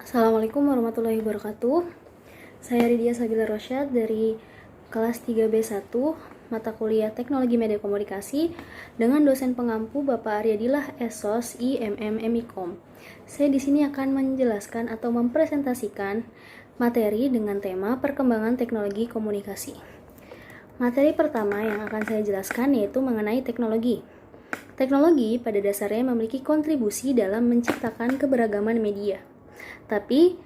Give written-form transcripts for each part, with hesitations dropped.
Assalamualaikum warahmatullahi wabarakatuh. Saya Ridya Sabila Rosyad dari kelas 3B1 mata kuliah Teknologi Media Komunikasi dengan dosen pengampu Bapak Aryadilah Esos IMM MIKOM. Saya di sini akan menjelaskan atau mempresentasikan materi dengan tema perkembangan teknologi komunikasi. Materi pertama yang akan saya jelaskan yaitu mengenai teknologi. Teknologi pada dasarnya memiliki kontribusi dalam menciptakan keberagaman media. Tapi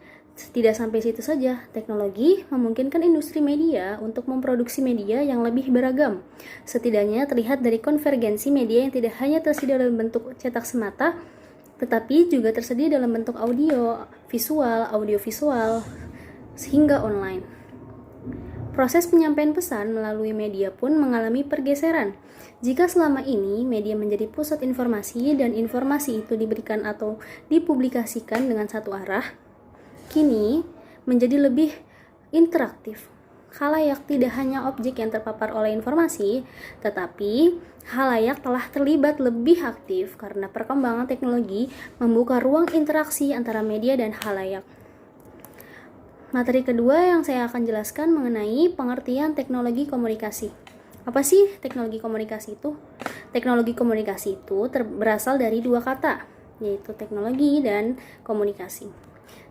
tidak sampai situ saja, teknologi memungkinkan industri media untuk memproduksi media yang lebih beragam. Setidaknya terlihat dari konvergensi media yang tidak hanya tersedia dalam bentuk cetak semata, tetapi juga tersedia dalam bentuk audiovisual, sehingga online. Proses penyampaian pesan melalui media pun mengalami pergeseran. Jika selama ini media menjadi pusat informasi dan informasi itu diberikan atau dipublikasikan dengan satu arah, kini menjadi lebih interaktif. Khalayak tidak hanya objek yang terpapar oleh informasi, tetapi khalayak telah terlibat lebih aktif karena perkembangan teknologi membuka ruang interaksi antara media dan khalayak. Materi kedua yang saya akan jelaskan mengenai pengertian teknologi komunikasi. Apa sih teknologi komunikasi itu? Teknologi komunikasi itu berasal dari dua kata, yaitu teknologi dan komunikasi.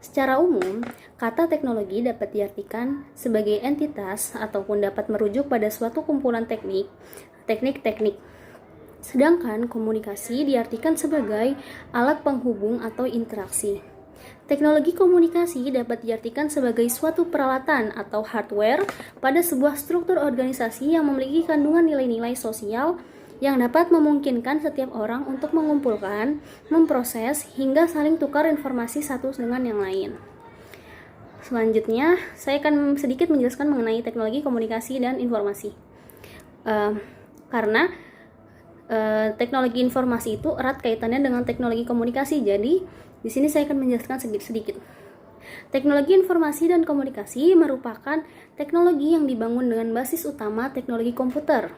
Secara umum, kata teknologi dapat diartikan sebagai entitas ataupun dapat merujuk pada suatu kumpulan teknik-teknik. Sedangkan komunikasi diartikan sebagai alat penghubung atau interaksi. Teknologi komunikasi dapat diartikan sebagai suatu peralatan atau hardware pada sebuah struktur organisasi yang memiliki kandungan nilai-nilai sosial yang dapat memungkinkan setiap orang untuk mengumpulkan, memproses, hingga saling tukar informasi satu dengan yang lain. Selanjutnya, saya akan sedikit menjelaskan mengenai teknologi komunikasi dan informasi. Karena teknologi informasi itu erat kaitannya dengan teknologi komunikasi, jadi di sini saya akan menjelaskan sedikit. Teknologi informasi dan komunikasi merupakan teknologi yang dibangun dengan basis utama teknologi komputer.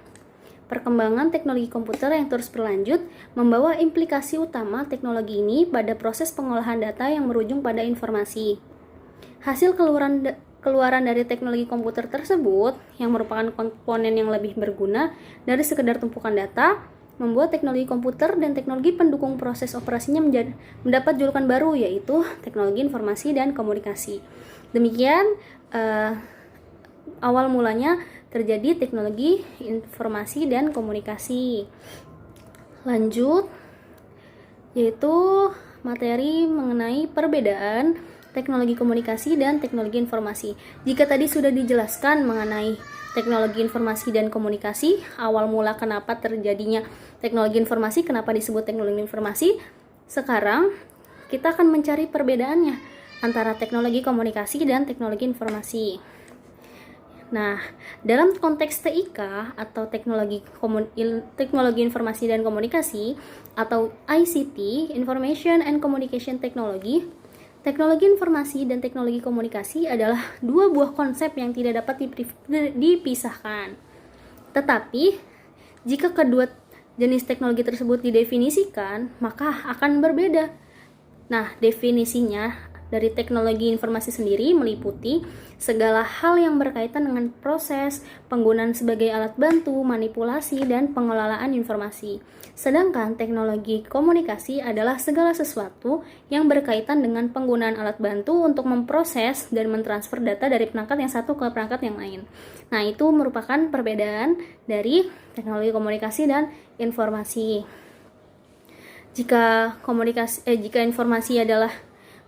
Perkembangan teknologi komputer yang terus berlanjut membawa implikasi utama teknologi ini pada proses pengolahan data yang berujung pada informasi. Hasil keluaran dari teknologi komputer tersebut, yang merupakan komponen yang lebih berguna dari sekedar tumpukan data, membuat teknologi komputer dan teknologi pendukung proses operasinya mendapat julukan baru, yaitu teknologi informasi dan komunikasi. Demikian awal mulanya terjadi teknologi informasi dan komunikasi. Lanjut, yaitu materi mengenai perbedaan teknologi komunikasi dan teknologi informasi. Jika tadi sudah dijelaskan mengenai teknologi informasi dan komunikasi, awal mula kenapa terjadinya teknologi informasi, kenapa disebut teknologi informasi, sekarang kita akan mencari perbedaannya antara teknologi komunikasi dan teknologi informasi. Nah, dalam konteks TIK atau teknologi informasi dan komunikasi atau ICT, Information and Communication Technology, teknologi informasi dan teknologi komunikasi adalah dua buah konsep yang tidak dapat dipisahkan. Tetapi, jika kedua jenis teknologi tersebut didefinisikan, maka akan berbeda. Nah, definisinya dari teknologi informasi sendiri meliputi segala hal yang berkaitan dengan proses, penggunaan sebagai alat bantu, manipulasi, dan pengelolaan informasi. Sedangkan teknologi komunikasi adalah segala sesuatu yang berkaitan dengan penggunaan alat bantu untuk memproses dan mentransfer data dari perangkat yang satu ke perangkat yang lain. Nah, itu merupakan perbedaan dari teknologi komunikasi dan informasi. Jika informasi adalah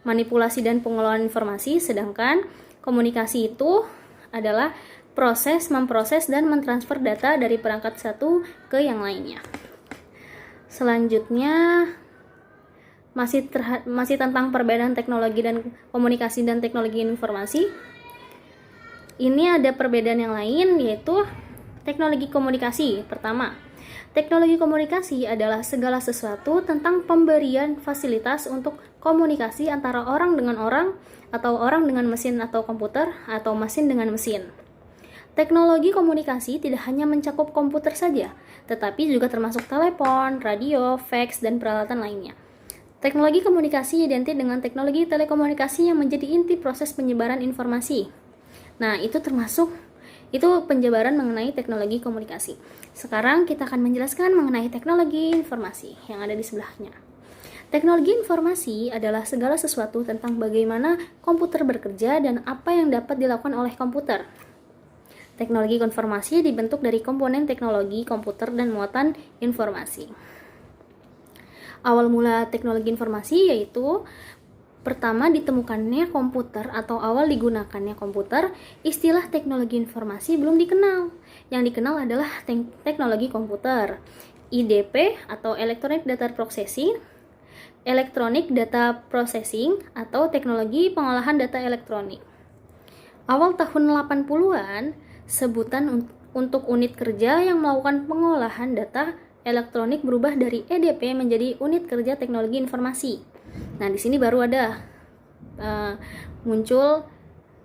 manipulasi dan pengelolaan informasi, sedangkan komunikasi itu adalah memproses dan mentransfer data dari perangkat satu ke yang lainnya. Selanjutnya masih tentang perbedaan teknologi dan komunikasi dan teknologi informasi. Ini ada perbedaan yang lain, yaitu teknologi komunikasi. Pertama, teknologi komunikasi adalah segala sesuatu tentang pemberian fasilitas untuk komunikasi antara orang dengan orang, atau orang dengan mesin atau komputer, atau mesin dengan mesin. Teknologi komunikasi tidak hanya mencakup komputer saja, tetapi juga termasuk telepon, radio, fax, dan peralatan lainnya. Teknologi komunikasi identik dengan teknologi telekomunikasi yang menjadi inti proses penyebaran informasi. Nah, itu penyebaran mengenai teknologi komunikasi. Sekarang kita akan menjelaskan mengenai teknologi informasi yang ada di sebelahnya. Teknologi informasi adalah segala sesuatu tentang bagaimana komputer bekerja dan apa yang dapat dilakukan oleh komputer. Teknologi informasi dibentuk dari komponen teknologi komputer dan muatan informasi. Awal mula teknologi informasi yaitu pertama ditemukannya komputer atau awal digunakannya komputer, istilah teknologi informasi belum dikenal. Yang dikenal adalah teknologi komputer, IDP atau Electronic Data Processing, Electronic Data Processing atau teknologi pengolahan data elektronik. Awal tahun 80-an, sebutan untuk unit kerja yang melakukan pengolahan data elektronik berubah dari EDP menjadi unit kerja teknologi informasi. Nah, di sini baru ada muncul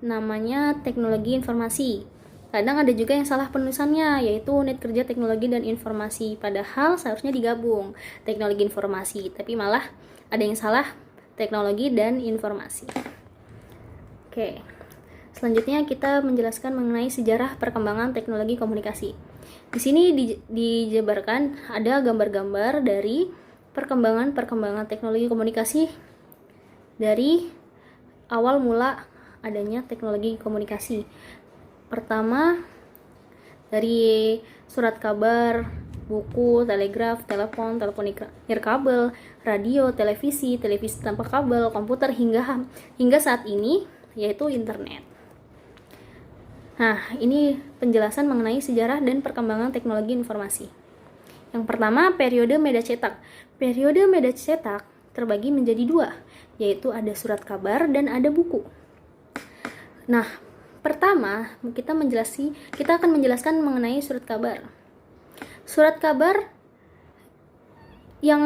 namanya teknologi informasi. Kadang ada juga yang salah penulisannya, yaitu unit kerja teknologi dan informasi. Padahal seharusnya digabung teknologi informasi, tapi malah ada yang salah teknologi dan informasi. Oke, selanjutnya kita menjelaskan mengenai sejarah perkembangan teknologi komunikasi. Di sini dijabarkan ada gambar-gambar dari perkembangan teknologi komunikasi dari awal mula adanya teknologi komunikasi. Pertama, dari surat kabar, buku, telegraf, telepon nirkabel, radio, televisi tanpa kabel, komputer hingga saat ini yaitu internet. Nah, ini penjelasan mengenai sejarah dan perkembangan teknologi informasi. Yang pertama, periode media cetak. Periode media cetak terbagi menjadi dua, yaitu ada surat kabar dan ada buku. Nah, pertama kita akan menjelaskan mengenai surat kabar. Surat kabar yang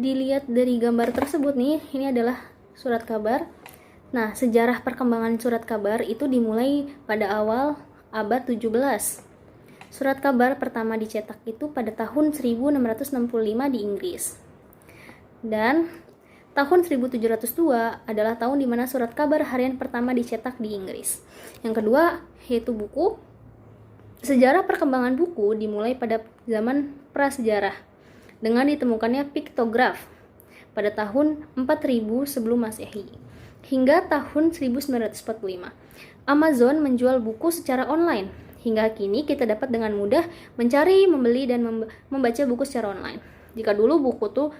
dilihat dari gambar tersebut nih, ini adalah surat kabar. Nah, sejarah perkembangan surat kabar itu dimulai pada awal abad 17. Surat kabar pertama dicetak itu pada tahun 1665 di Inggris. Dan tahun 1702 adalah tahun di mana surat kabar harian pertama dicetak di Inggris. Yang kedua yaitu buku. Sejarah perkembangan buku dimulai pada zaman prasejarah dengan ditemukannya piktograf pada tahun 4000 sebelum Masehi. Hingga tahun 1945, Amazon menjual buku secara online. Hingga kini kita dapat dengan mudah mencari, membeli, dan membaca buku secara online. Jika dulu buku tuh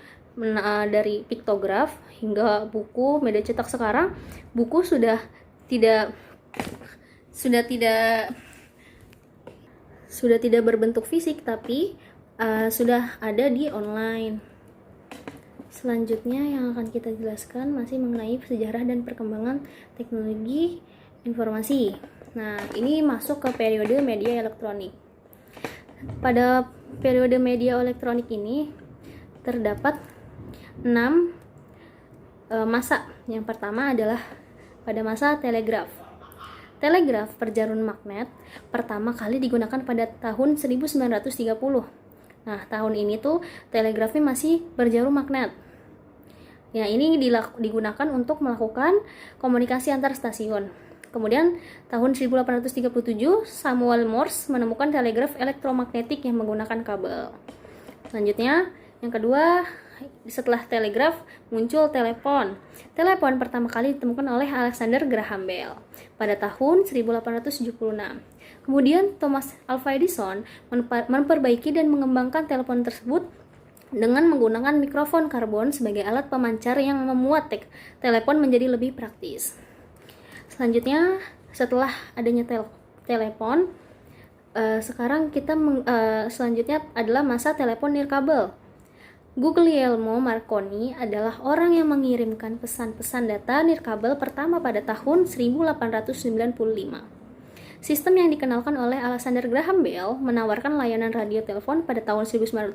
dari piktograf hingga buku media cetak, sekarang buku sudah tidak berbentuk fisik, tapi sudah ada di online. Selanjutnya yang akan kita jelaskan masih mengenai sejarah dan perkembangan teknologi informasi. Nah, ini masuk ke periode media elektronik. Pada periode media elektronik ini terdapat 6 masa. Yang pertama adalah pada masa telegraf. Telegraf berjarum magnet pertama kali digunakan pada tahun 1930. Nah, tahun ini tuh telegrafnya masih berjarum magnet. Ya, ini digunakan untuk melakukan komunikasi antar stasiun. Kemudian tahun 1837 Samuel Morse menemukan telegraf elektromagnetik yang menggunakan kabel. Selanjutnya, yang kedua, setelah telegraf muncul telepon. Telepon pertama kali ditemukan oleh Alexander Graham Bell pada tahun 1876. Kemudian Thomas Alva Edison memperbaiki dan mengembangkan telepon tersebut dengan menggunakan mikrofon karbon sebagai alat pemancar yang memuat telepon menjadi lebih praktis. Selanjutnya, setelah adanya telepon, selanjutnya adalah masa telepon nirkabel. Guglielmo Marconi adalah orang yang mengirimkan pesan-pesan data nirkabel pertama pada tahun 1895. Sistem yang dikenalkan oleh Alexander Graham Bell menawarkan layanan radio telepon pada tahun 1946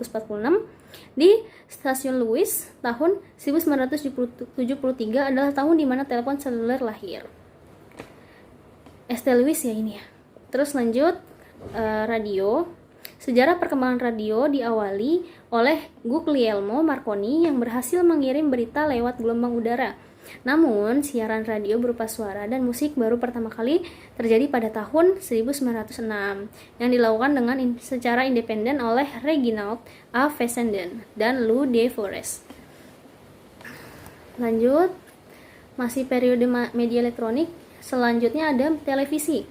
di stasiun Louis. Tahun 1973 adalah tahun di mana telepon seluler lahir. ST Louis ya ini ya. Terus lanjut, radio. Sejarah perkembangan radio diawali oleh Guglielmo Marconi yang berhasil mengirim berita lewat gelombang udara. Namun, siaran radio berupa suara dan musik baru pertama kali terjadi pada tahun 1906 yang dilakukan secara independen oleh Reginald A. Fessenden dan Lou de Forest. Lanjut, masih periode media elektronik, selanjutnya ada televisi.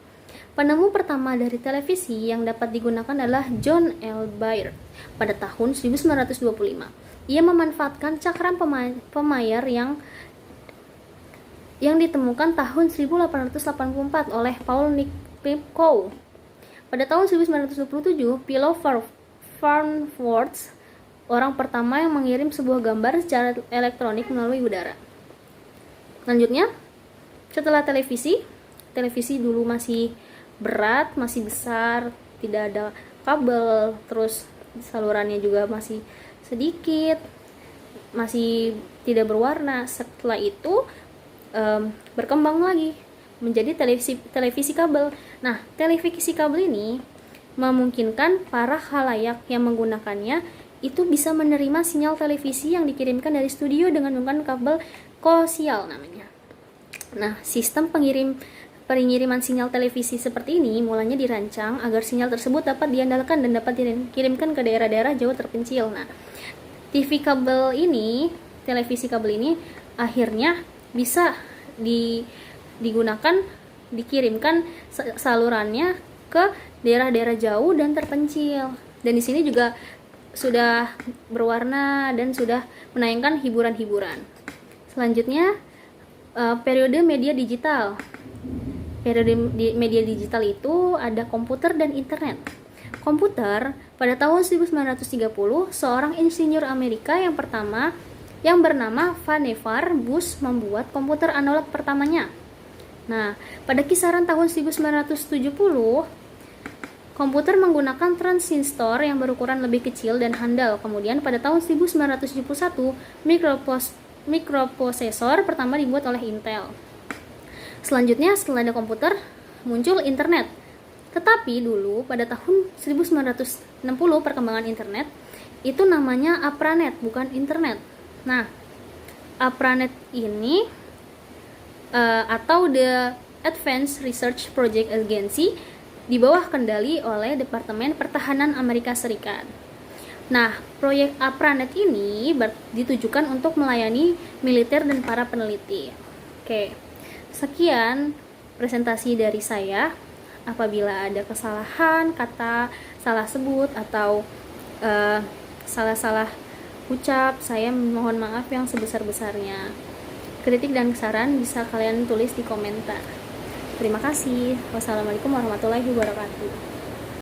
Penemu pertama dari televisi yang dapat digunakan adalah John L. Baird pada tahun 1925. Ia memanfaatkan cakram pemayar yang ditemukan tahun 1884 oleh Paul Nipkow. Pada tahun 1927, Philo Farnsworth, orang pertama yang mengirim sebuah gambar secara elektronik melalui udara. Selanjutnya, setelah televisi dulu masih berat, masih besar, tidak ada kabel, terus salurannya juga masih sedikit, masih tidak berwarna. Setelah itu berkembang lagi menjadi televisi kabel. Nah, televisi kabel ini memungkinkan para khalayak yang menggunakannya itu bisa menerima sinyal televisi yang dikirimkan dari studio dengan menggunakan kabel koaksial namanya. Nah, sistem pengiriman sinyal televisi seperti ini mulanya dirancang agar sinyal tersebut dapat diandalkan dan dapat dikirimkan ke daerah-daerah jauh terpencil. Nah, televisi kabel ini akhirnya bisa dikirimkan salurannya ke daerah-daerah jauh dan terpencil. Dan di sini juga sudah berwarna dan sudah menayangkan hiburan-hiburan. Selanjutnya, periode media digital. Periode media digital itu ada komputer dan internet. Komputer, pada tahun 1930, seorang insinyur Amerika yang pertama yang bernama Vannevar Bush membuat komputer analog pertamanya. Nah, pada kisaran tahun 1970, komputer menggunakan transistor yang berukuran lebih kecil dan handal. Kemudian pada tahun 1971, mikroprosesor pertama dibuat oleh Intel. Selanjutnya, setelah ada komputer, muncul internet. Tetapi dulu pada tahun 1960 perkembangan internet itu namanya ARPANET, bukan internet. Nah, ARPANET ini atau The Advanced Research Project Agency di bawah kendali oleh Departemen Pertahanan Amerika Serikat. Nah, proyek ARPANET ini ditujukan untuk melayani militer dan para peneliti. Oke, sekian presentasi dari saya. Apabila ada kesalahan kata, salah sebut, atau salah-salah ucap, saya mohon maaf yang sebesar-besarnya. Kritik dan saran bisa kalian tulis di komentar. Terima kasih. Wassalamualaikum warahmatullahi wabarakatuh.